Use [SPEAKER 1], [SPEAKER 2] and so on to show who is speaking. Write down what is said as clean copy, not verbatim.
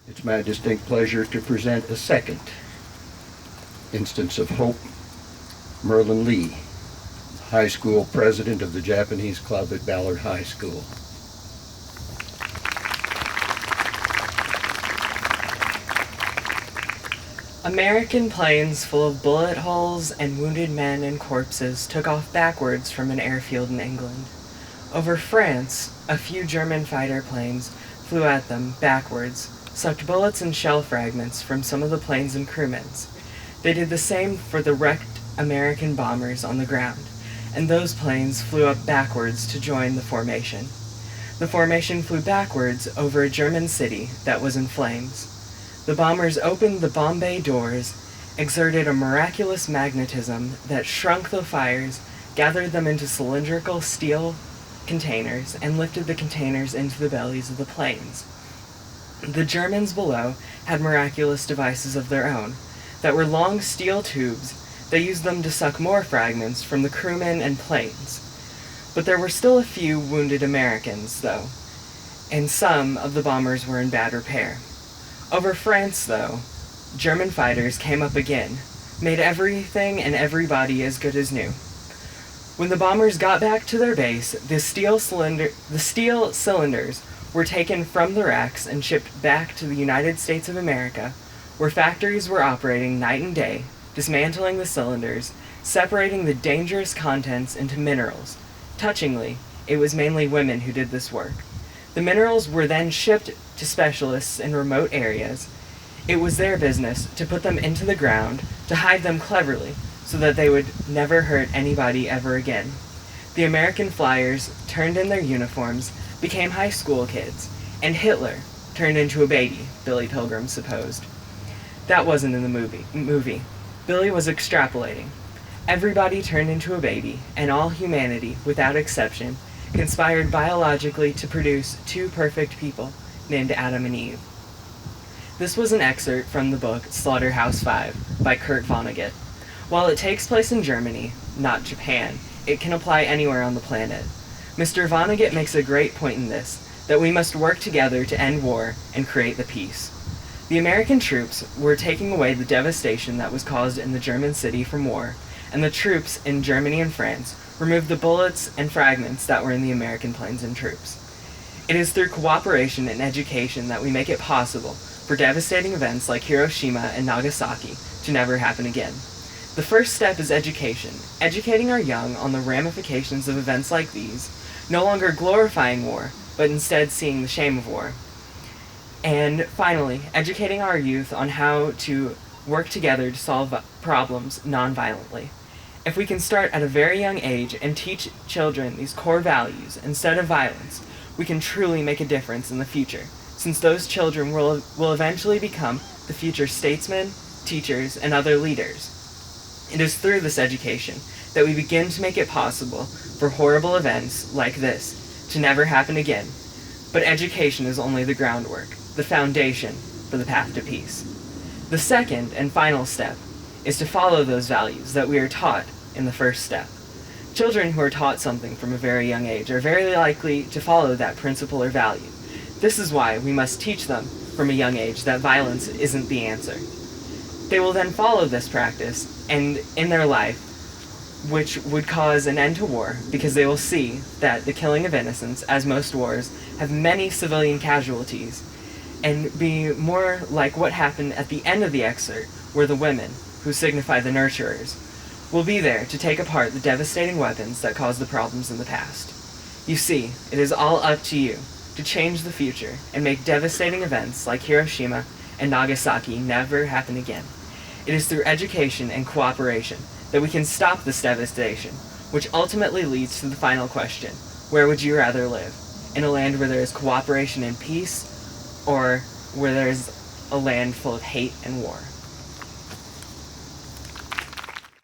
[SPEAKER 1] It's my distinct pleasure to present a second instance of hope. Merlin Lee, high school president of the Japanese Club at Ballard High School.
[SPEAKER 2] American planes full of bullet holes and wounded men and corpses took off backwards from an airfield in England. Over France, a few German fighter planes flew at them backwards, sucked bullets and shell fragments from some of the planes and crewmen's. They did the same for the wrecked American bombers on the ground, and those planes flew up backwards to join the formation. The formation flew backwards over a German city that was in flames. The bombers opened the bomb bay doors, exerted a miraculous magnetism that shrunk the fires, gathered them into cylindrical steel containers, and lifted the containers into the bellies of the planes. The Germans below had miraculous devices of their own that were long steel tubes. They used them to suck more fragments from the crewmen and planes. But there were still a few wounded Americans, though, and some of the bombers were in bad repair. Over France, though, German fighters came up again, made everything and everybody as good as new. When the bombers got back to their base, the steel cylinders were taken from the racks and shipped back to the United States of America, where factories were operating night and day, dismantling the cylinders, separating the dangerous contents into minerals. Touchingly, it was mainly women who did this work. The minerals were then shipped to specialists in remote areas. It was their business to put them into the ground, to hide them cleverly, so that they would never hurt anybody ever again. The American flyers turned in their uniforms, became high school kids, and Hitler turned into a baby, Billy Pilgrim supposed. That wasn't in the movie. Billy was extrapolating. Everybody turned into a baby, and all humanity, without exception, conspired biologically to produce two perfect people, named Adam and Eve. This was an excerpt from the book Slaughterhouse-Five by Kurt Vonnegut. While it takes place in Germany, not Japan, it can apply anywhere on the planet. Mr. Vonnegut makes a great point in this, that we must work together to end war and create the peace. The American troops were taking away the devastation that was caused in the German city from war, and the troops in Germany and France removed the bullets and fragments that were in the American planes and troops. It is through cooperation and education that we make it possible for devastating events like Hiroshima and Nagasaki to never happen again. The first step is education, educating our young on the ramifications of events like these, no longer glorifying war, but instead seeing the shame of war. And finally, educating our youth on how to work together to solve problems non-violently. If we can start at a very young age and teach children these core values instead of violence, we can truly make a difference in the future, since those children will eventually become the future statesmen, teachers, and other leaders. It is through this education that we begin to make it possible for horrible events like this to never happen again. But education is only the groundwork, the foundation for the path to peace. The second and final step is to follow those values that we are taught in the first step. Children who are taught something from a very young age are very likely to follow that principle or value. This is why we must teach them from a young age that violence isn't the answer. They will then follow this practice and in their life, which would cause an end to war, because they will see that the killing of innocents, as most wars, have many civilian casualties, and be more like what happened at the end of the excerpt, where the women, who signify the nurturers, will be there to take apart the devastating weapons that caused the problems in the past. You see, it is all up to you to change the future and make devastating events like Hiroshima and Nagasaki never happen again. It is through education and cooperation that we can stop this devastation, which ultimately leads to the final question: where would you rather live? In a land where there is cooperation and peace, or where there is a land full of hate and war?